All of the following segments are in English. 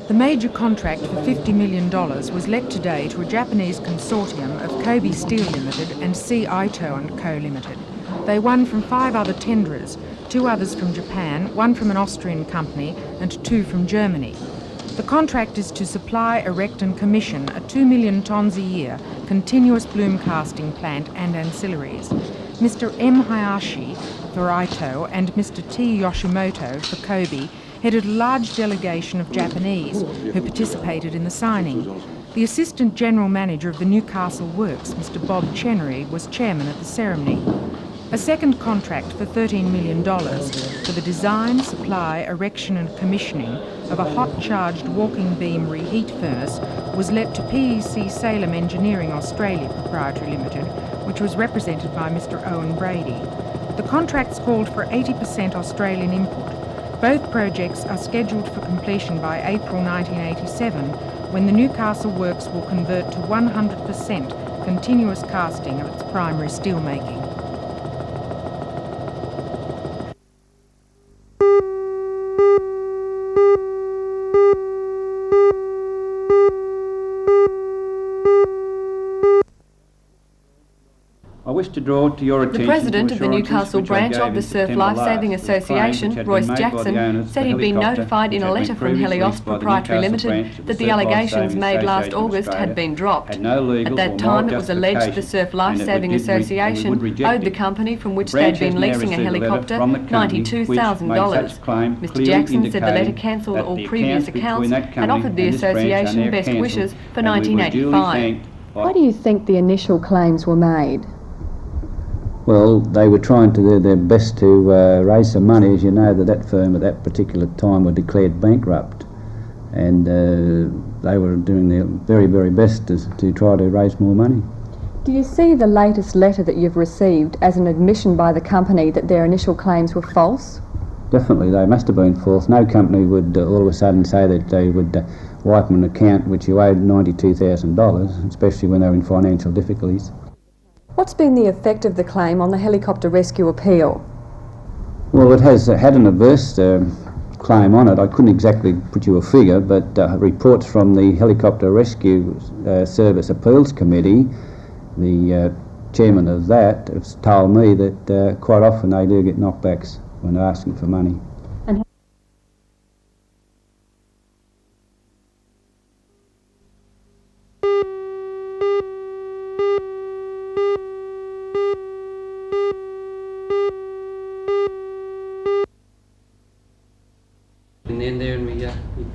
The major contract for $50 million was let today to a Japanese consortium of Kobe Steel Limited and C. Ito & Co. Limited. They won from 5 other tenderers, 2 others from Japan, 1 from an Austrian company and 2 from Germany. The contract is to supply, erect and commission a 2 million tonnes a year continuous bloom casting plant and ancillaries. Mr. M. Hayashi for Ito and Mr. T. Yoshimoto for Kobe headed a large delegation of Japanese who participated in the signing. The Assistant General Manager of the Newcastle Works, Mr. Bob Chenery, was chairman at the ceremony. A second contract for $13 million for the design, supply, erection and commissioning of a hot-charged walking beam reheat furnace was let to PEC Salem Engineering Australia Proprietary Limited, which was represented by Mr. Owen Brady. The contracts called for 80% Australian input. Both projects are scheduled for completion by April 1987, when the Newcastle Works will convert to 100% continuous casting of its primary steelmaking. I wish to draw to your attention the president of the Newcastle branch of the Surf Lifesaving Association, Royce Jackson, said he'd been notified in a letter from Helios Proprietary Limited that the allegations made last August had been dropped. At that time, it was alleged the Surf Lifesaving Association owed the company from which they'd been leasing a helicopter $92,000. Mr. Jackson said the letter cancelled all previous accounts and offered the association best wishes for 1985. Why do you think the initial claims were made? Well, they were trying to do their best to raise some money. As you know, that firm at that particular time were declared bankrupt, and they were doing their very, very best to try to raise more money. Do you see the latest letter that you've received as an admission by the company that their initial claims were false? Definitely, they must have been false. No company would all of a sudden say that they would wipe an account which you owed $92,000, especially when they were in financial difficulties. What's been the effect of the claim on the helicopter rescue appeal? Well, it has had an adverse claim on it. I couldn't exactly put you a figure, but reports from the Helicopter Rescue Service Appeals Committee, the chairman of that, has told me that quite often they do get knockbacks when they're asking for money.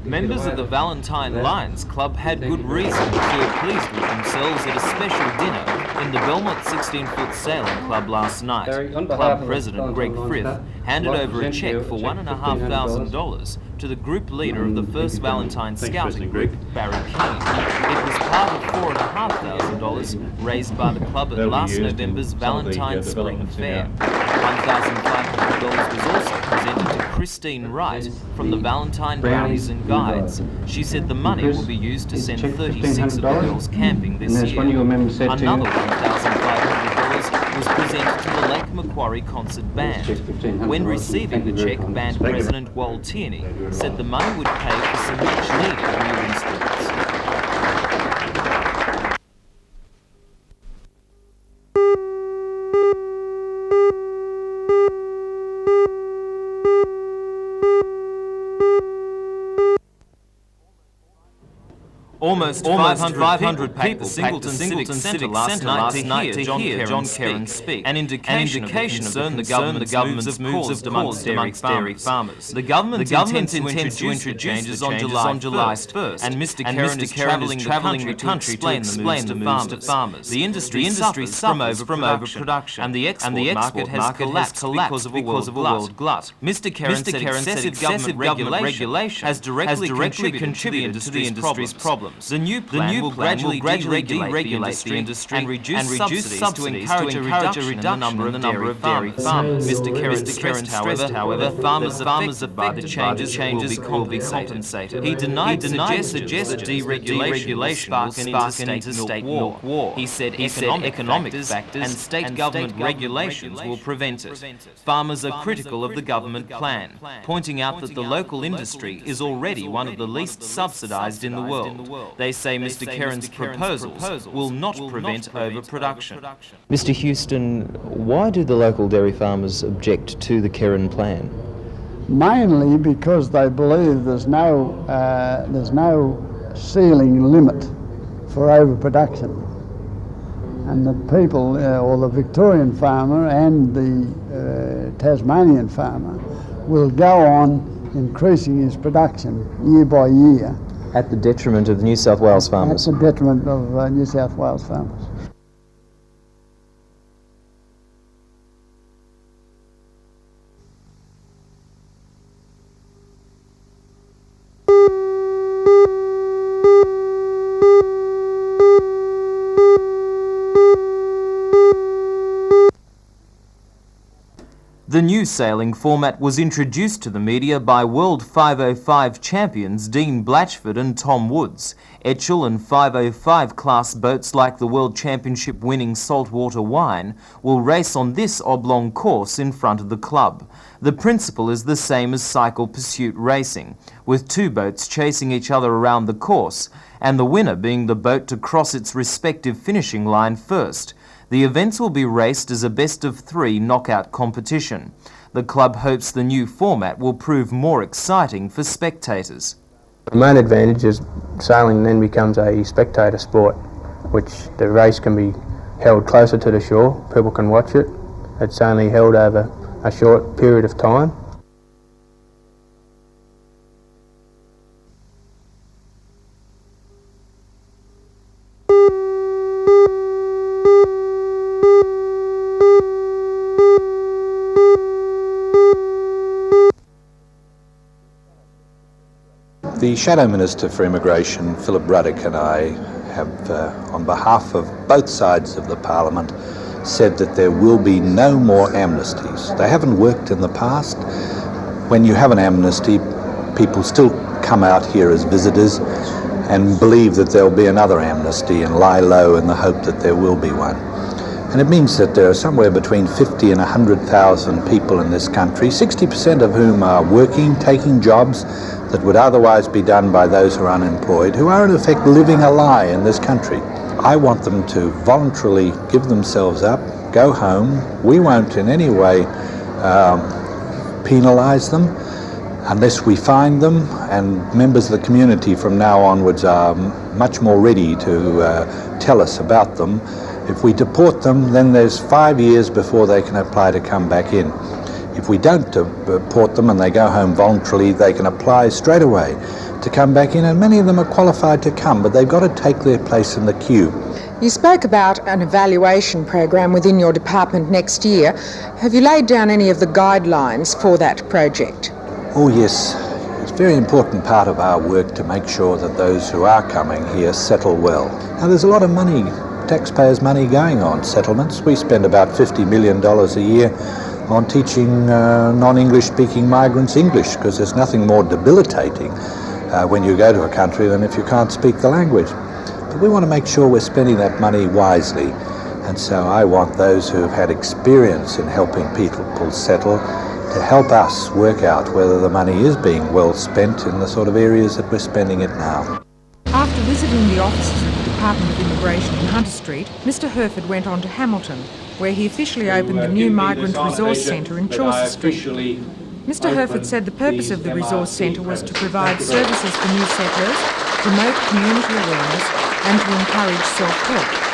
Members of the Valentine Lions Club had good reason to feel pleased with themselves at a special dinner in the Belmont 16-foot Sailing Club last night. Club President Greg Frith handed over a cheque for $1,500 to the group leader of the first Valentine Scouting Group, Barry Keane. It was part of $4,500 raised by the club at last November's Valentine Spring Fair. $1,500 was also presented to Christine Wright from the Valentine Brownies and Guides. She said the money will be used to send 36 of the girls camping this year. Another $1,500 was presented to the Lake Macquarie Concert Band. When receiving the cheque, band president Wal Tierney said the money would pay for some much-needed new instruments. Almost 500 people packed the Singleton Centre last night to hear John Kerrin speak, an indication of concern the government's moves amongst dairy farmers. The government intends to introduce changes on July 1st, and Mr Kerrin is travelling the country to explain the moves to farmers. The industry suffers from overproduction, and the export market has collapsed because of a world glut. Mr Kerrin said excessive government regulation has directly contributed to the industry's problem. problems. The new plan will gradually deregulate the industry and reduce subsidies to encourage a reduction in the number of dairy farmers. Mr. Kerrin stressed, however, farmers affected by the changes will be compensated. He denied suggestions that deregulation will spark an interstate milk war. He said economic factors and state government regulations will prevent it. Farmers are critical of the government plan, pointing out that the local industry is already one of the least subsidised in the world. They say Mr. Kerrin's proposals will not prevent overproduction. Mr. Houston, why do the local dairy farmers object to the Kerrin plan? Mainly because they believe there's no ceiling limit for overproduction, and the people, or the Victorian farmer and the Tasmanian farmer, will go on increasing his production year by year. At the detriment of the New South Wales farmers? At the detriment of New South Wales farmers. The new sailing format was introduced to the media by World 505 champions Dean Blatchford and Tom Woods. Etchell and 505 class boats like the World Championship winning Saltwater Wine will race on this oblong course in front of the club. The principle is the same as cycle pursuit racing, with two boats chasing each other around the course, and the winner being the boat to cross its respective finishing line first. The events will be raced as a best-of-3 knockout competition. The club hopes the new format will prove more exciting for spectators. The main advantage is sailing then becomes a spectator sport, which the race can be held closer to the shore, people can watch it. It's only held over a short period of time. The Shadow Minister for Immigration, Philip Ruddock, and I have, on behalf of both sides of the Parliament, said that there will be no more amnesties. They haven't worked in the past. When you have an amnesty, people still come out here as visitors and believe that there'll be another amnesty and lie low in the hope that there will be one. And it means that there are somewhere between 50 and 100,000 people in this country, 60% of whom are working, taking jobs that would otherwise be done by those who are unemployed, who are in effect living a lie in this country. I want them to voluntarily give themselves up, go home. We won't in any way penalise them unless we find them, and members of the community from now onwards are much more ready to tell us about them. If we deport them, then there's 5 years before they can apply to come back in. If we don't deport them and they go home voluntarily, they can apply straight away to come back in, and many of them are qualified to come, but they've got to take their place in the queue. You spoke about an evaluation program within your department next year. Have you laid down any of the guidelines for that project? Oh yes, it's a very important part of our work to make sure that those who are coming here settle well. Now there's a lot of money, taxpayers' money, going on settlements. We spend about $50 million a year on teaching non-English speaking migrants English, because there's nothing more debilitating when you go to a country than if you can't speak the language. But we want to make sure we're spending that money wisely, and so I want those who have had experience in helping people settle to help us work out whether the money is being well spent in the sort of areas that we're spending it now. After visiting the offices of the Department of Immigration in Hunter Street, Mr Herford went on to Hamilton, where he officially opened the new Migrant Resource Centre in Chaucer Street. Mr Herford said the purpose of the Resource Centre was to provide services for new settlers, promote community awareness and to encourage self-help.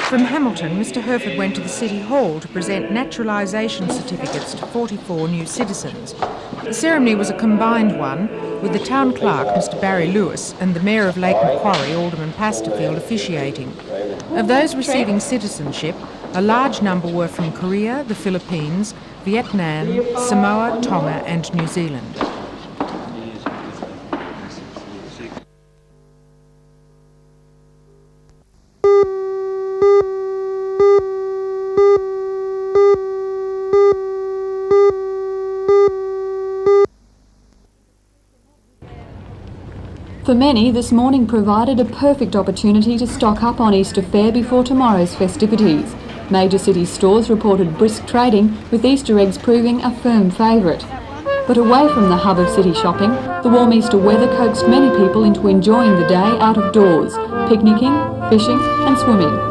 From Hamilton, Mr Herford went to the City Hall to present naturalisation certificates to 44 new citizens. The ceremony was a combined one, with the Town Clerk, Mr Barry Lewis, and the Mayor of Lake Macquarie, Alderman Pasterfield, officiating. Of those receiving citizenship, a large number were from Korea, the Philippines, Vietnam, Samoa, Tonga, and New Zealand. For many, this morning provided a perfect opportunity to stock up on Easter fare before tomorrow's festivities. Major city stores reported brisk trading, with Easter eggs proving a firm favourite. But away from the hub of city shopping, the warm Easter weather coaxed many people into enjoying the day out of doors, picnicking, fishing and swimming.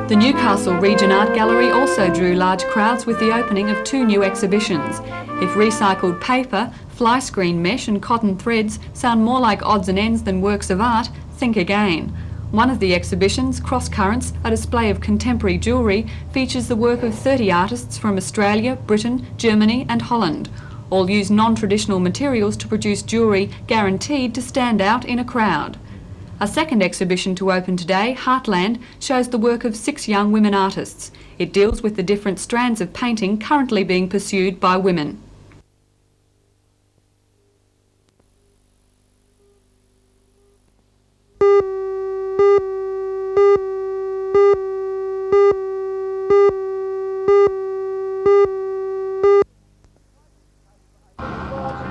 The Newcastle Region Art Gallery also drew large crowds with the opening of 2 new exhibitions. If recycled paper, fly screen mesh and cotton threads sound more like odds and ends than works of art, think again. One of the exhibitions, Cross Currents, a display of contemporary jewellery, features the work of 30 artists from Australia, Britain, Germany and Holland. All use non-traditional materials to produce jewellery guaranteed to stand out in a crowd. A second exhibition to open today, Heartland, shows the work of 6 young women artists. It deals with the different strands of painting currently being pursued by women.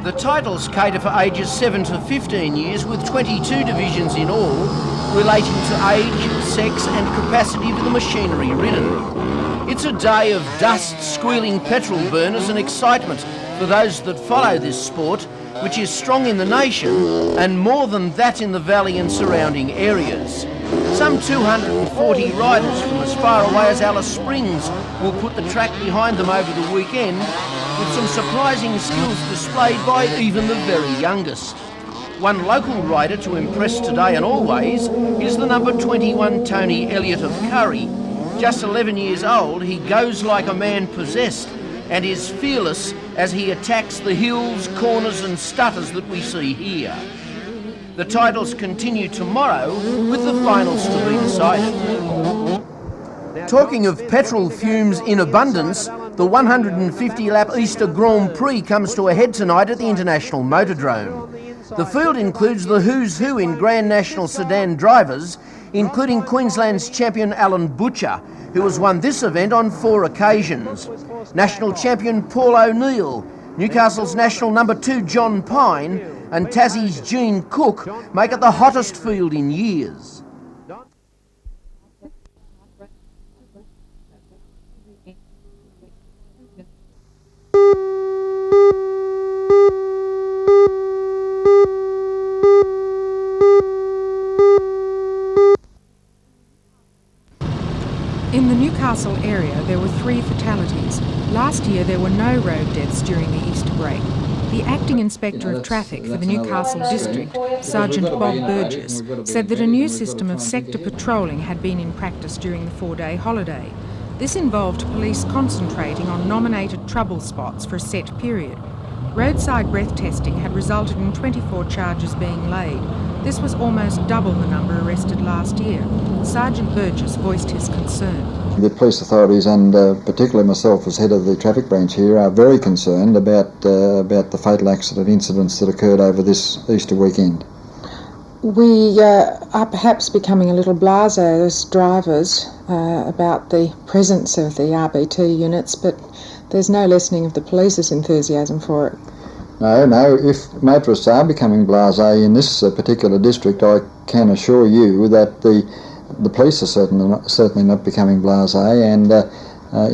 The titles cater for ages 7 to 15 years, with 22 divisions in all, relating to age, sex and capacity for the machinery ridden. It's a day of dust, squealing petrol burners and excitement for those that follow this sport, which is strong in the nation and more than that in the valley and surrounding areas. Some 240 riders from as far away as Alice Springs will put the track behind them over the weekend, with some surprising skills displayed by even the very youngest. One local rider to impress today and always is the number 21 Tony Elliott of Curry. Just 11 years old, he goes like a man possessed and is fearless as he attacks the hills, corners and stutters that we see here. The titles continue tomorrow with the finals to be decided. Talking of petrol fumes in abundance, the 150-lap Easter Grand Prix comes to a head tonight at the International Motordrome. The field includes the who's who in Grand National sedan drivers, including Queensland's champion Alan Butcher, who has won this event on 4 occasions. National champion Paul O'Neill, Newcastle's national number 2 John Pine, and Tassie's Gene Cook make it the hottest field in years. In the Newcastle area, there were 3 fatalities. Last year, there were no road deaths during the Easter break. The Acting Inspector of Traffic for the Newcastle District, Sergeant Bob Burgess, said that a new system of sector patrolling had been in practice during the 4-day holiday. This involved police concentrating on nominated trouble spots for a set period. Roadside breath testing had resulted in 24 charges being laid. This was almost double the number arrested last year. Sergeant Burgess voiced his concern. The police authorities, and particularly myself as head of the traffic branch here, are very concerned about the fatal accident incidents that occurred over this Easter weekend. We are perhaps becoming a little blasé as drivers about the presence of the RBT units, but there's no lessening of the police's enthusiasm for it. No, if motorists are becoming blasé in this particular district, I can assure you that the police are certainly not becoming blasé, and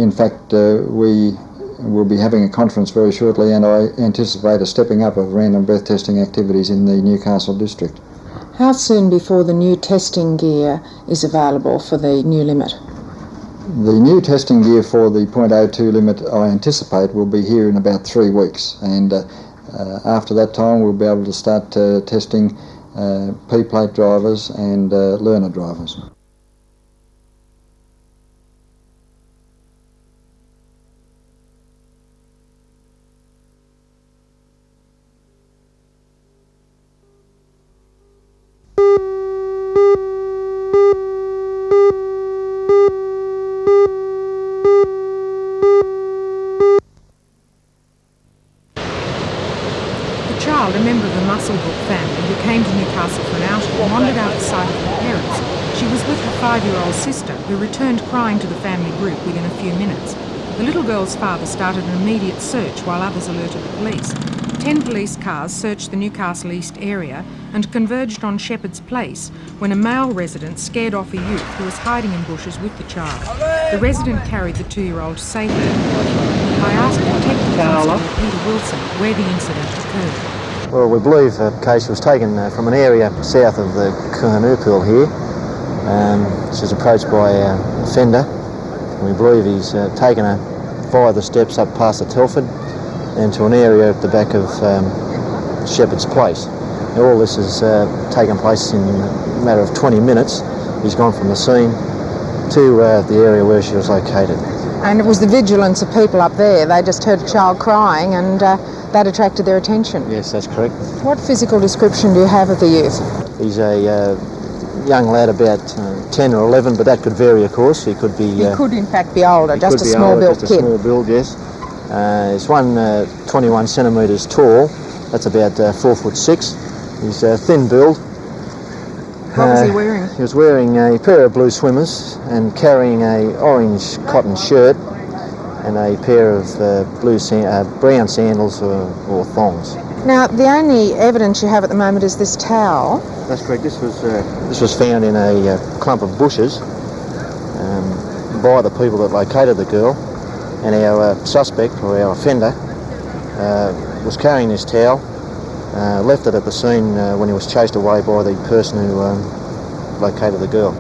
in fact we will be having a conference very shortly, and I anticipate a stepping up of random breath testing activities in the Newcastle district. How soon before the new testing gear is available for the new limit? The new testing gear for the .02 limit, I anticipate, will be here in about 3 weeks, and after that time we'll be able to start testing P-plate drivers and learner drivers. A member of the Musselbrook family who came to Newcastle for an outing wandered out of sight of her parents. She was with 5-year-old sister, who returned crying to the family group within a few minutes. The little girl's father started an immediate search while others alerted the police. 10 police cars searched the Newcastle East area and converged on Shepherd's Place when a male resident scared off a youth who was hiding in bushes with the child. The resident carried the 2-year-old safely. I asked Detective Constable Peter Wilson where the incident occurred. Well, we believe the case was taken from an area south of the Kurnoopil here. She was approached by an offender. We believe he's taken her via the steps up past the Telford and to an area at the back of Shepherd's Place. Now, all this has taken place in a matter of 20 minutes. He's gone from the scene to the area where she was located. And it was the vigilance of people up there. They just heard a child crying and that attracted their attention. Yes, that's correct. What physical description do you have of the youth? He's a young lad, about 10 or 11, but that could vary, of course. He could be... He could in fact be older, just a small-built kid. Just a small build, yes. He's 21 centimetres tall. That's about 4'6". He's a thin build. What was he wearing? He was wearing a pair of blue swimmers and carrying a orange cotton shirt and a pair of brown sandals or thongs. Now, the only evidence you have at the moment is this towel. That's correct. This was found in a clump of bushes by the people that located the girl, and our suspect, or our offender, was carrying this towel, left it at the scene when he was chased away by the person who located the girl.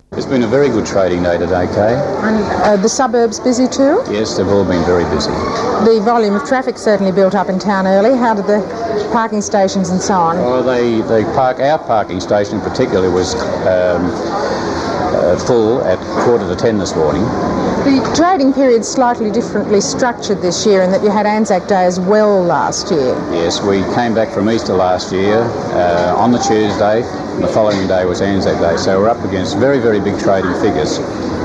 It's been a very good trading day today, Kay. And the suburbs busy too? Yes, they've all been very busy. The volume of traffic certainly built up in town early. How did the parking stations and so on? Well, our parking station particularly was full at 9:45 this morning. The trading period's slightly differently structured this year in that you had Anzac Day as well last year. Yes, we came back from Easter last year on the Tuesday, and the following day was Anzac Day, so we're up against very, very big trading figures,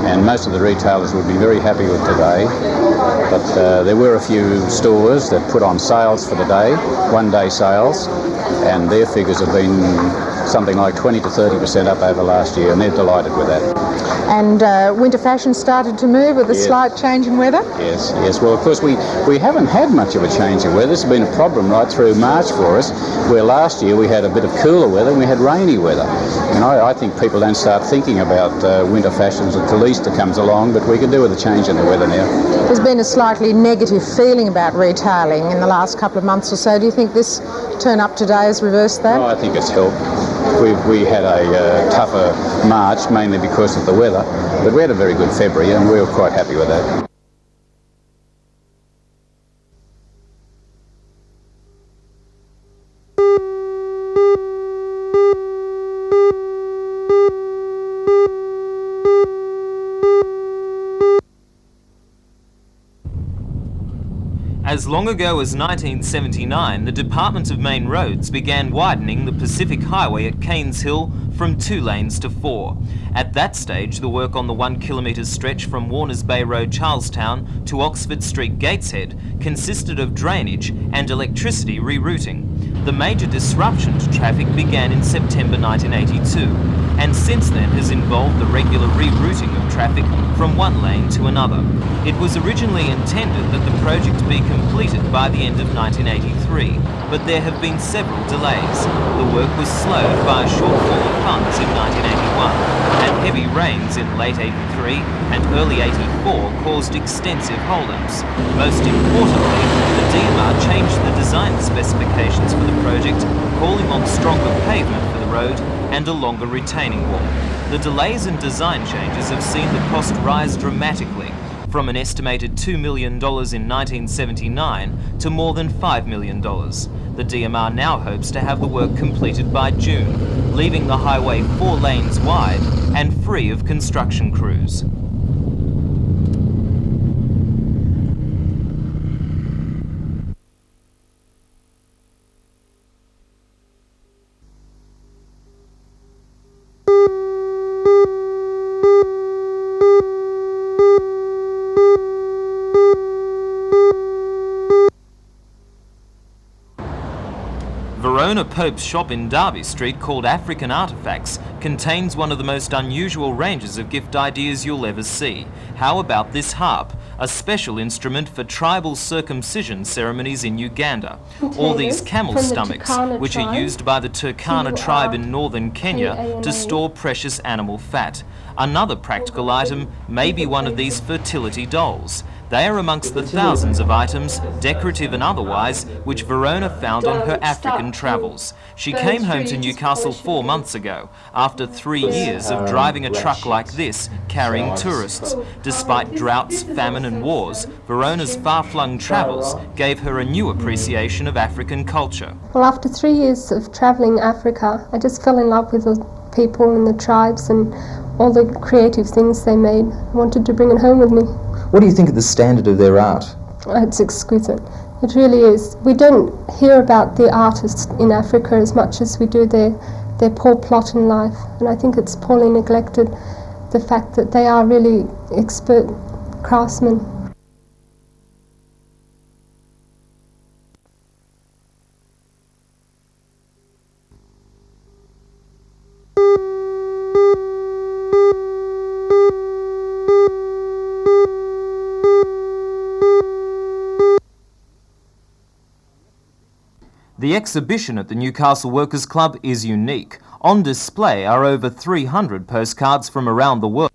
and most of the retailers would be very happy with today. But there were a few stores that put on sales for the day, one-day sales, and their figures have been something like 20 to 30% up over last year, and they're delighted with that. And winter fashion started to move with a slight change in weather? Yes. Well, of course, we haven't had much of a change in weather. This has been a problem right through March for us, where last year we had a bit of cooler weather and we had rainy weather. And I think people don't start thinking about winter fashions until Easter comes along, but we can do with a change in the weather now. There's been a slightly negative feeling about retailing in the last couple of months or so. Do you think this turn up today has reversed that? Oh, I think it's helped. We had a tougher March, mainly because of the weather, but we had a very good February and we were quite happy with that. As long ago as 1979, the Department of Main Roads began widening the Pacific Highway at Cairns Hill from 2 lanes to 4. At that stage, the work on the 1 kilometre stretch from Warners Bay Road, Charlestown to Oxford Street, Gateshead consisted of drainage and electricity rerouting. The major disruption to traffic began in September 1982, and since then has involved the regular rerouting of traffic from one lane to another. It was originally intended that the project be completed by the end of 1983, but there have been several delays. The work was slowed by a shortfall of funds in 1981, and heavy rains in late 83 and early 84 caused extensive hold-ups. Most importantly, the DMR changed the design specifications for the project, calling on stronger pavement for the road and a longer retaining wall. The delays and design changes have seen the cost rise dramatically, from an estimated $2 million in 1979 to more than $5 million. The DMR now hopes to have the work completed by June, leaving the highway 4 lanes wide and free of construction crews. Verona Pope's shop in Derby Street, called African Artefacts, contains one of the most unusual ranges of gift ideas you'll ever see. How about this harp? A special instrument for tribal circumcision ceremonies in Uganda. Or these camel stomachs, which are used by the Turkana tribe in northern Kenya to store precious animal fat. Another practical item may be one of these fertility dolls. They are amongst the thousands of items, decorative and otherwise, which Verona found on her African travels. She came home to Newcastle 4 months ago, after 3 years of driving a truck like this, carrying tourists. Despite droughts, famine and wars, Verona's far-flung travels gave her a new appreciation of African culture. Well, after 3 years of travelling Africa, I just fell in love with the people and the tribes and all the creative things they made. I wanted to bring it home with me. What do you think of the standard of their art? It's exquisite. It really is. We don't hear about the artists in Africa as much as we do their poor plot in life. And I think it's poorly neglected, the fact that they are really expert craftsmen. The exhibition at the Newcastle Workers' Club is unique. On display are over 300 postcards from around the world.